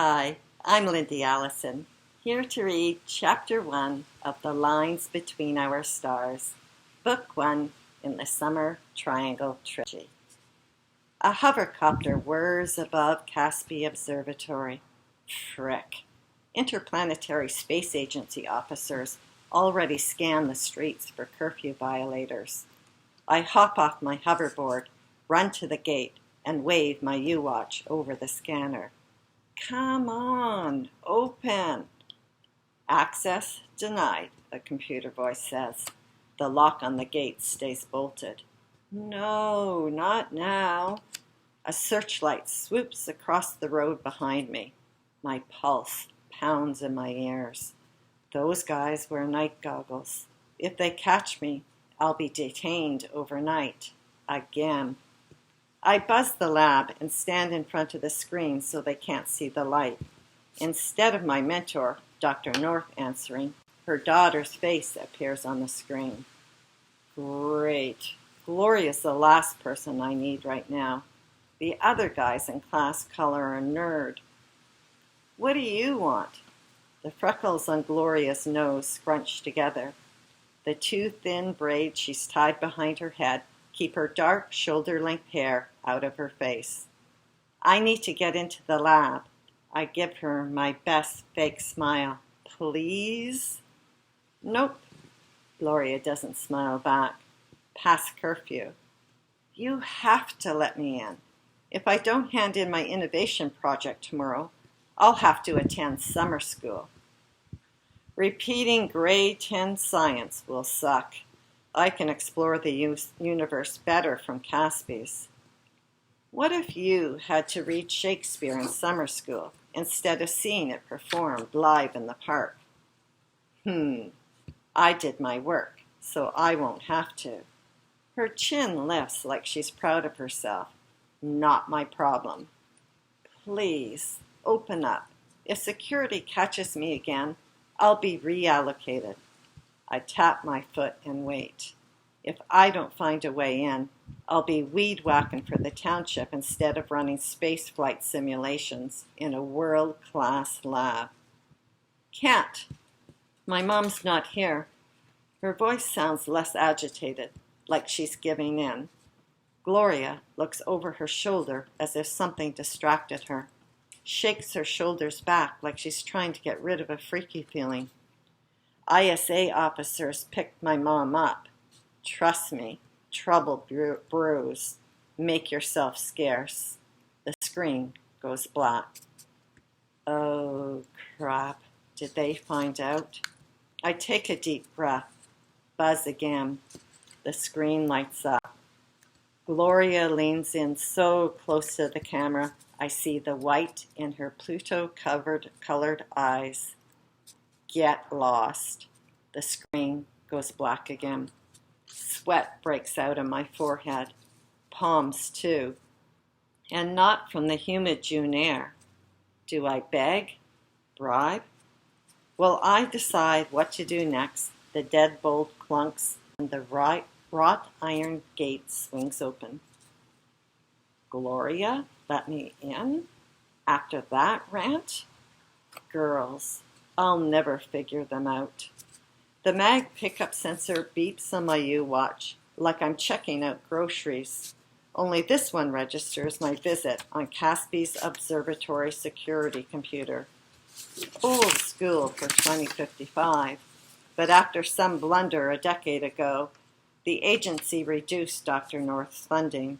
Hi, I'm Lindy Allison, here to read Chapter 1 of The Lines Between Our Stars, Book 1 in the Summer Triangle Trilogy. A hovercopter whirs above Caspi Observatory. Frick. Interplanetary Space Agency officers already scan the streets for curfew violators. I hop off my hoverboard, run to the gate, and wave my U-Watch over the scanner. Come on, open. Access denied, the computer voice says. The lock on the gate stays bolted. No, not now. A searchlight swoops across the road behind me. My pulse pounds in my ears. Those guys wear night goggles. If they catch me, I'll be detained overnight. Again. I buzz the lab and stand in front of the screen so they can't see the light. Instead of my mentor, Dr. North, answering, her daughter's face appears on the screen. Great. Gloria's the last person I need right now. The other guys in class call her a nerd. What do you want? The freckles on Gloria's nose scrunch together. The two thin braids she's tied behind her head keep her dark, shoulder-length hair out of her face. I need to get into the lab. I give her my best fake smile. Please? Nope. Gloria doesn't smile back. Past curfew. You have to let me in. If I don't hand in my innovation project tomorrow, I'll have to attend summer school. Repeating grade 10 science will suck. I can explore the universe better from Caspi's. What if you had to read Shakespeare in summer school instead of seeing it performed live in the park? I did my work, so I won't have to. Her chin lifts like she's proud of herself. Not my problem. Please, open up. If security catches me again, I'll be reallocated. I tap my foot and wait. If I don't find a way in, I'll be weed whacking for the township instead of running space flight simulations in a world-class lab. Can't. My mom's not here. Her voice sounds less agitated, like she's giving in. Gloria looks over her shoulder as if something distracted her, shakes her shoulders back like she's trying to get rid of a freaky feeling. ISA officers picked my mom up. Trust me, trouble brews. Make yourself scarce. The screen goes black. Oh, crap. Did they find out? I take a deep breath. Buzz again. The screen lights up. Gloria leans in so close to the camera, I see the white in her Pluto-colored eyes. Get lost. The screen goes black again. Sweat breaks out on my forehead. Palms, too. And not from the humid June air. Do I beg? Bribe? Will I decide what to do next? The deadbolt clunks and the wrought iron gate swings open. Gloria, let me in? After that rant? Girls, I'll never figure them out. The mag pickup sensor beeps on my U-Watch, like I'm checking out groceries. Only this one registers my visit on Caspi's observatory security computer. Old school for 2055, but after some blunder a decade ago, the agency reduced Dr. North's funding.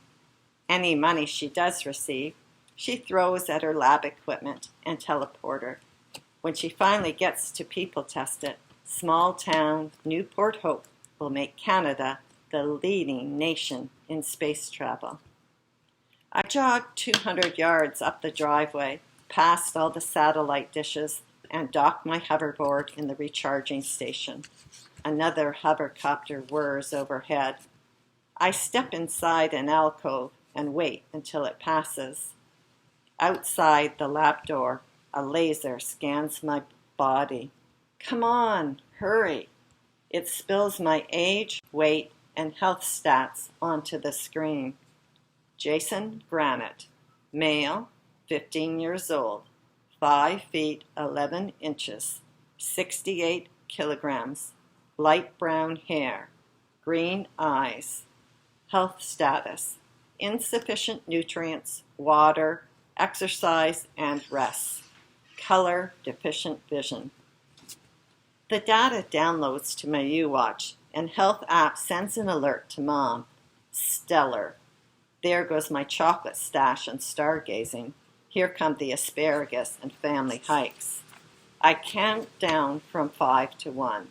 Any money she does receive, she throws at her lab equipment and teleporter. When she finally gets to people test it, small town Newport Hope will make Canada the leading nation in space travel. I jog 200 yards up the driveway, past all the satellite dishes, and dock my hoverboard in the recharging station. Another hovercopter whirs overhead. I step inside an alcove and wait until it passes. Outside the lab door, a laser scans my body. Come on, hurry. It spills my age, weight, and health stats onto the screen. Jason Granite, male, 15 years old, 5 feet 11 inches, 68 kilograms, light brown hair, green eyes, health status, insufficient nutrients, water, exercise, and rest, color deficient vision. The data downloads to my U-Watch, and health app sends an alert to Mom. Stellar. There goes my chocolate stash and stargazing. Here come the asparagus and family hikes. I count down from 5 to 1.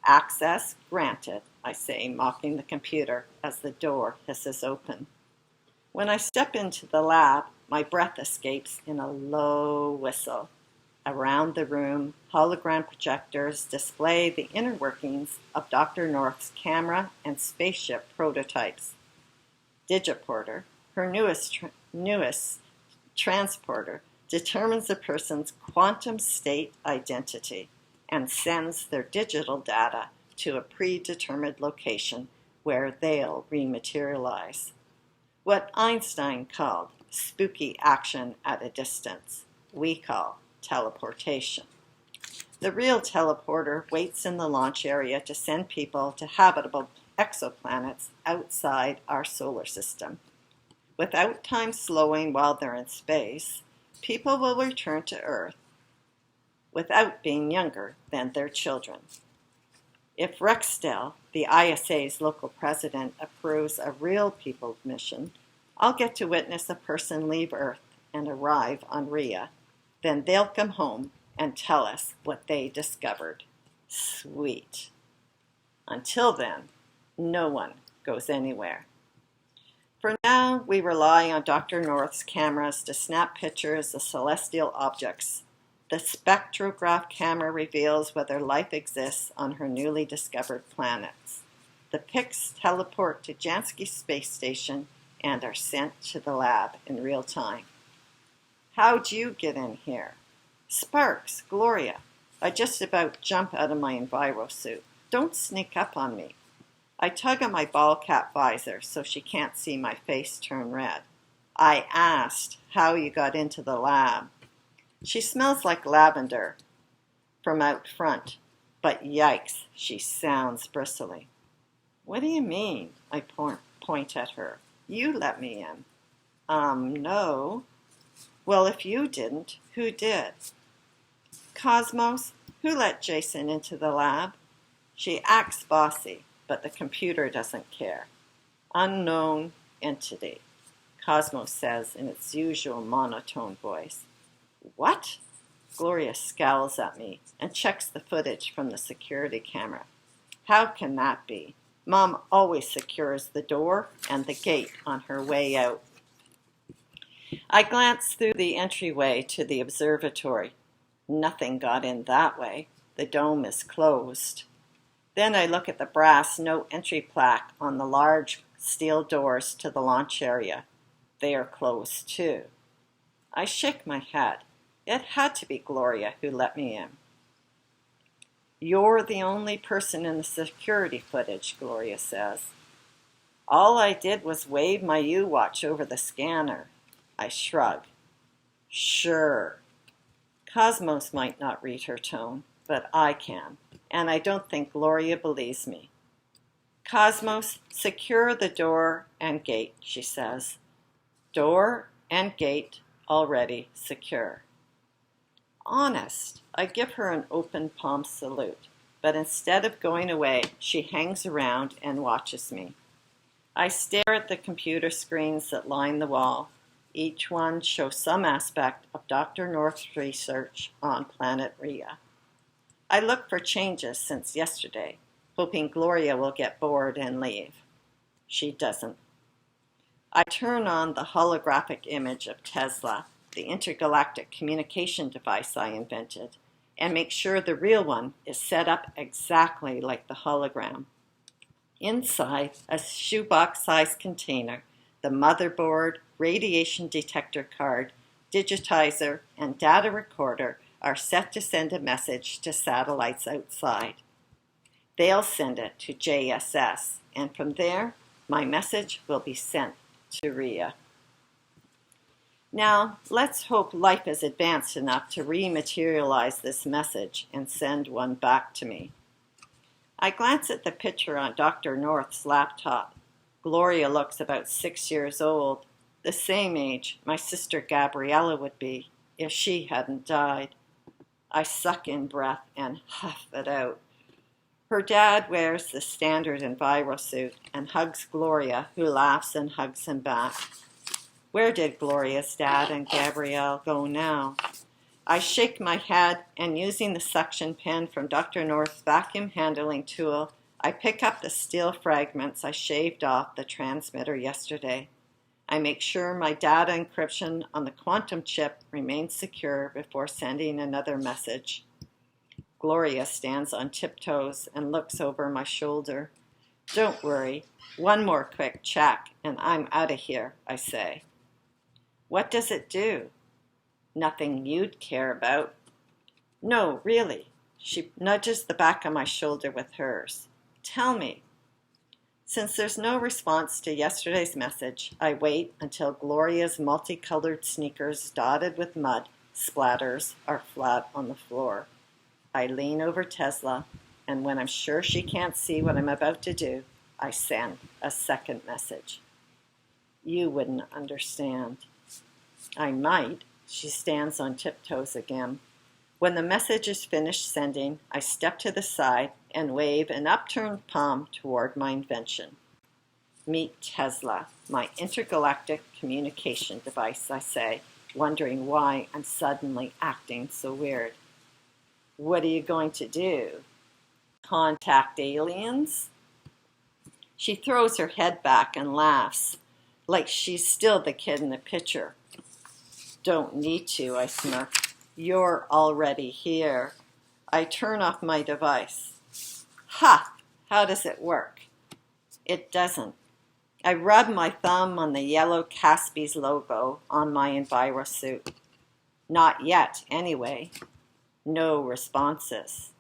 Access granted, I say, mocking the computer as the door hisses open. When I step into the lab, my breath escapes in a low whistle. Around the room, hologram projectors display the inner workings of Dr. North's camera and spaceship prototypes. Digiporter, her newest transporter, determines a person's quantum state identity and sends their digital data to a predetermined location where they'll rematerialize. What Einstein called spooky action at a distance, we call teleportation. The real teleporter waits in the launch area to send people to habitable exoplanets outside our solar system. Without time slowing while they're in space, people will return to Earth without being younger than their children. If Rexdale, the ISA's local president, approves a real people mission, I'll get to witness a person leave Earth and arrive on Rhea. Then they'll come home and tell us what they discovered. Sweet. Until then, no one goes anywhere. For now, we rely on Dr. North's cameras to snap pictures of celestial objects. The spectrograph camera reveals whether life exists on her newly discovered planets. The pics teleport to Jansky Space Station and are sent to the lab in real time. How'd you get in here? Sparks, Gloria. I just about jump out of my enviro suit. Don't sneak up on me. I tug on my ball cap visor so she can't see my face turn red. I asked how you got into the lab. She smells like lavender from out front, but yikes, she sounds bristly. What do you mean? I point at her. You let me in. No. Well, if you didn't, who did? Cosmos, who let Jason into the lab? She acts bossy, but the computer doesn't care. Unknown entity, Cosmos says in its usual monotone voice. What? Gloria scowls at me and checks the footage from the security camera. How can that be? Mom always secures the door and the gate on her way out. I glance through the entryway to the observatory. Nothing got in that way. The dome is closed. Then I look at the brass no entry plaque on the large steel doors to the launch area. They are closed too. I shake my head. It had to be Gloria who let me in. You're the only person in the security footage, Gloria says. All I did was wave my U-Watch over the scanner. I shrug. Sure. Cosmos might not read her tone, but I can, and I don't think Gloria believes me. Cosmos, secure the door and gate, she says. Door and gate already secure. Honest, I give her an open palm salute, but instead of going away, she hangs around and watches me. I stare at the computer screens that line the wall. Each one shows some aspect of Dr. North's research on planet Rhea. I look for changes since yesterday, hoping Gloria will get bored and leave. She doesn't. I turn on the holographic image of Tesla, the intergalactic communication device I invented, and make sure the real one is set up exactly like the hologram. Inside a shoebox-sized container, the motherboard, radiation detector card, digitizer, and data recorder are set to send a message to satellites outside. They'll send it to JSS, and from there, my message will be sent to Rhea. Now, let's hope life is advanced enough to rematerialize this message and send one back to me. I glance at the picture on Dr. North's laptop. Gloria looks about 6 years old, the same age my sister Gabriella would be if she hadn't died. I suck in breath and huff it out. Her dad wears the standard enviro suit and hugs Gloria, who laughs and hugs him back. Where did Gloria's dad and Gabrielle go now? I shake my head, and using the suction pen from Dr. North's vacuum handling tool, I pick up the steel fragments I shaved off the transmitter yesterday. I make sure my data encryption on the quantum chip remains secure before sending another message. Gloria stands on tiptoes and looks over my shoulder. Don't worry, one more quick check and I'm out of here, I say. What does it do? Nothing you'd care about. No, really. She nudges the back of my shoulder with hers. Tell me. Since there's no response to yesterday's message, I wait until Gloria's multicolored sneakers dotted with mud splatters are flat on the floor. I lean over Tesla, and when I'm sure she can't see what I'm about to do, I send a second message. You wouldn't understand. I might. She stands on tiptoes again. When the message is finished sending, I step to the side and wave an upturned palm toward my invention. Meet Tesla, my intergalactic communication device, I say, wondering why I'm suddenly acting so weird. What are you going to do? Contact aliens? She throws her head back and laughs, like she's still the kid in the picture. Don't need to, I smirk. You're already here. I turn off my device. Ha! How does it work? It doesn't. I rub my thumb on the yellow Caspi's logo on my enviro suit. Not yet, anyway. No responses.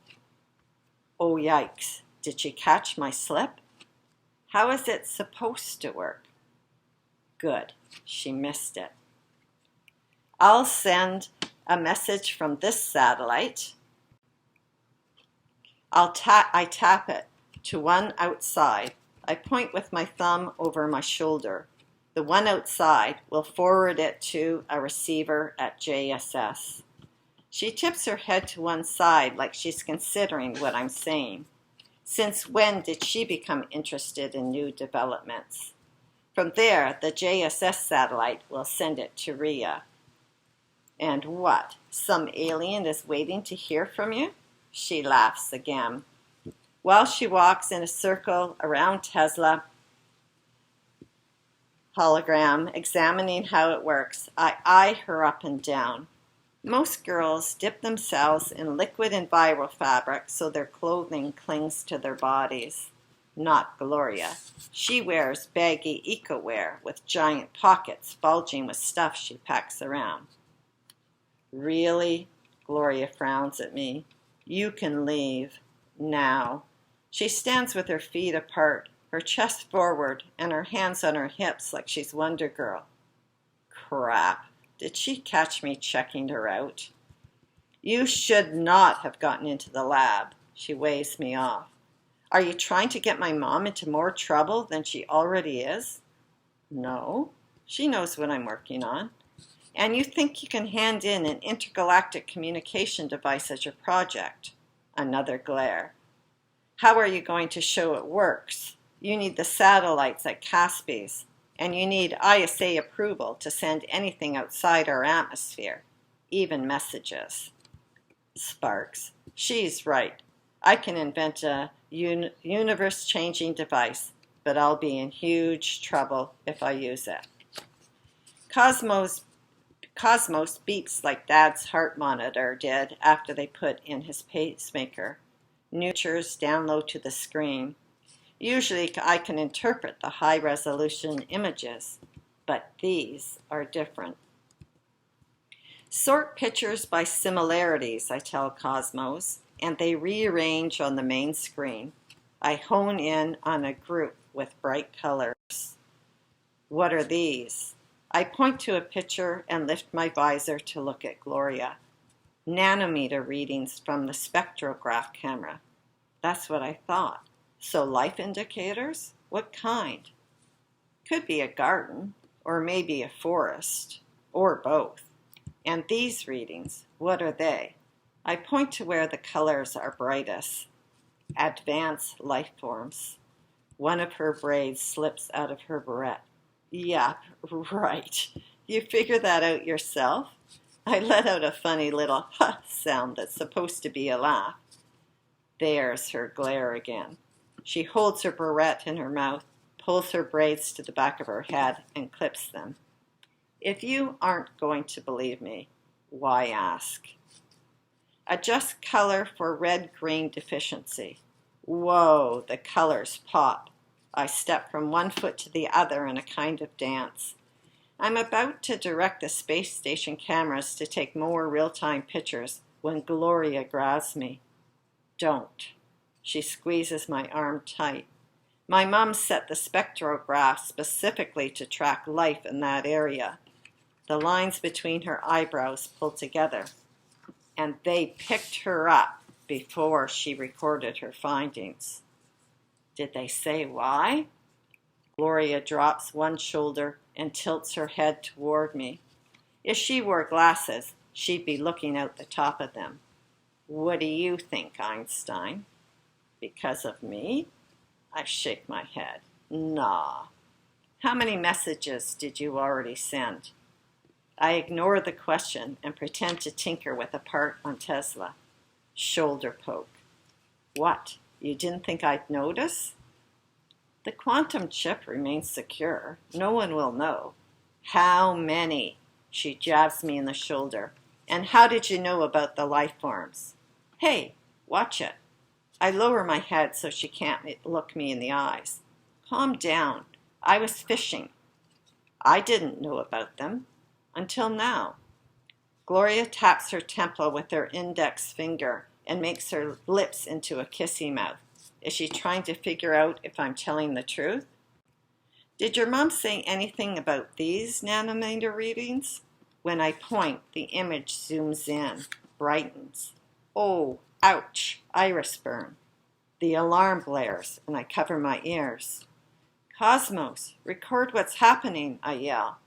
Oh, yikes. Did she catch my slip? How is it supposed to work? Good. She missed it. I'll send a message from this satellite. I tap it to one outside. I point with my thumb over my shoulder. The one outside will forward it to a receiver at JSS. She tips her head to one side like she's considering what I'm saying. Since when did she become interested in new developments? From there, the JSS satellite will send it to Rhea. And what? Some alien is waiting to hear from you? She laughs again. While she walks in a circle around Tesla hologram, examining how it works, I eye her up and down. Most girls dip themselves in liquid enviro fabric so their clothing clings to their bodies. Not Gloria. She wears baggy eco-wear with giant pockets bulging with stuff she packs around. Really? Gloria frowns at me. You can leave. Now. She stands with her feet apart, her chest forward, and her hands on her hips like she's Wonder Girl. Crap. Did she catch me checking her out? You should not have gotten into the lab. She waves me off. Are you trying to get my mom into more trouble than she already is? No. She knows what I'm working on. And you think you can hand in an intergalactic communication device as your project? Another glare. How are you going to show it works? You need the satellites at Caspi's, and you need ISA approval to send anything outside our atmosphere, even messages. Sparks. She's right. I can invent a universe-changing device, but I'll be in huge trouble if I use it. Cosmos beeps like Dad's heart monitor did after they put in his pacemaker. Nutures download to the screen. Usually I can interpret the high-resolution images, but these are different. Sort pictures by similarities, I tell Cosmos, and they rearrange on the main screen. I hone in on a group with bright colors. What are these? I point to a picture and lift my visor to look at Gloria. Nanometer readings from the spectrograph camera. That's what I thought. So life indicators? What kind? Could be a garden, or maybe a forest, or both. And these readings, what are they? I point to where the colors are brightest. Advanced life forms. One of her braids slips out of her barrette. Yep, right. You figure that out yourself? I let out a funny little ha sound that's supposed to be a laugh. There's her glare again. She holds her barrette in her mouth, pulls her braids to the back of her head, and clips them. If you aren't going to believe me, why ask? Adjust color for red-green deficiency. Whoa, the colors pop. I step from one foot to the other in a kind of dance. I'm about to direct the space station cameras to take more real-time pictures when Gloria grabs me. Don't. She squeezes my arm tight. My mom set the spectrograph specifically to track life in that area. The lines between her eyebrows pulled together, and they picked her up before she recorded her findings. Did they say why? Gloria drops one shoulder and tilts her head toward me. If she wore glasses, she'd be looking out the top of them. What do you think, Einstein? Because of me? I shake my head. Nah. How many messages did you already send? I ignore the question and pretend to tinker with a part on Tesla. Shoulder poke. What? You didn't think I'd notice? The quantum chip remains secure. No one will know. How many? She jabs me in the shoulder. And how did you know about the life forms? Hey, watch it. I lower my head so she can't look me in the eyes. Calm down. I was fishing. I didn't know about them. Until now. Gloria taps her temple with her index finger and makes her lips into a kissy mouth. Is she trying to figure out if I'm telling the truth? Did your mom say anything about these nanometer readings? When I point, the image zooms in, brightens. Oh, ouch, iris burn. The alarm blares, and I cover my ears. Cosmos, record what's happening, I yell.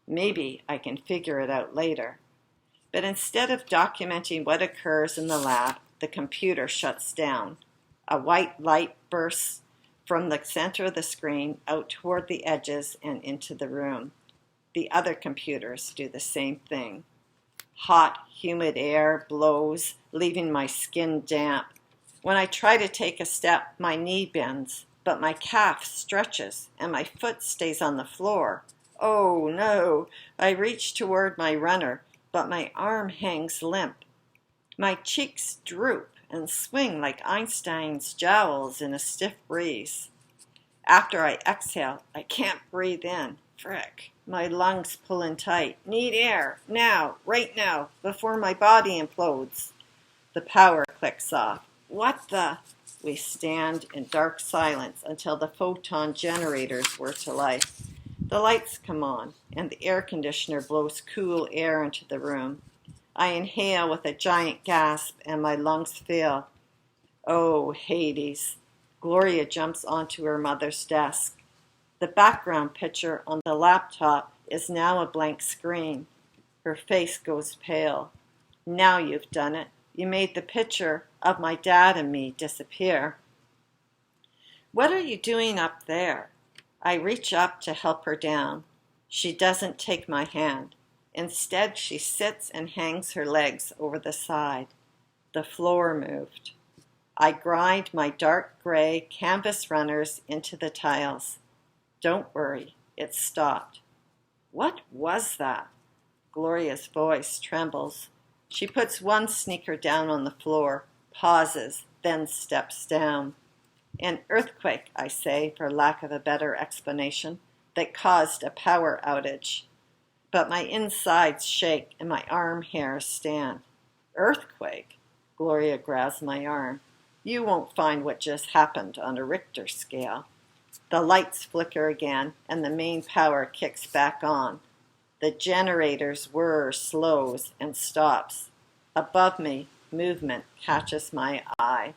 Maybe I can figure it out later. But instead of documenting what occurs in the lab, the computer shuts down. A white light bursts from the center of the screen out toward the edges and into the room. The other computers do the same thing. Hot, humid air blows, leaving my skin damp. When I try to take a step, my knee bends, but my calf stretches and my foot stays on the floor. Oh no! I reach toward my runner, but my arm hangs limp. My cheeks droop and swing like Einstein's jowls in a stiff breeze. After I exhale, I can't breathe in. Frick. My lungs pull in tight. Need air. Now. Right now. Before my body implodes. The power clicks off. What the? We stand in dark silence until the photon generators were to life. The lights come on, and the air conditioner blows cool air into the room. I inhale with a giant gasp, and my lungs fill. Oh, Hades. Gloria jumps onto her mother's desk. The background picture on the laptop is now a blank screen. Her face goes pale. Now you've done it. You made the picture of my dad and me disappear. What are you doing up there? I reach up to help her down. She doesn't take my hand. Instead, she sits and hangs her legs over the side. The floor moved. I grind my dark gray canvas runners into the tiles. Don't worry, it stopped. What was that? Gloria's voice trembles. She puts one sneaker down on the floor, pauses, then steps down. An earthquake, I say, for lack of a better explanation, that caused a power outage. But my insides shake and my arm hairs stand. Earthquake? Gloria grabs my arm. You won't find what just happened on a Richter scale. The lights flicker again and the main power kicks back on. The generator's whir slows and stops. Above me, movement catches my eye.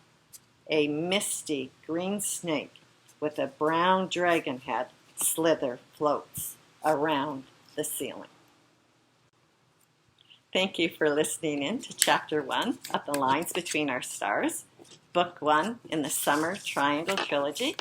A misty green snake with a brown dragon head slither floats around the ceiling. Thank you for listening in to Chapter 1 of The Lines Between Our Stars, Book 1 in the Summer Triangle Trilogy.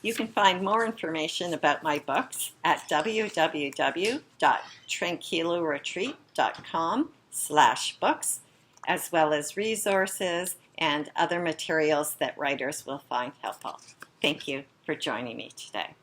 You can find more information about my books at www.tranquiloretreat.com/books, as well as resources and other materials that writers will find helpful. Thank you for joining me today.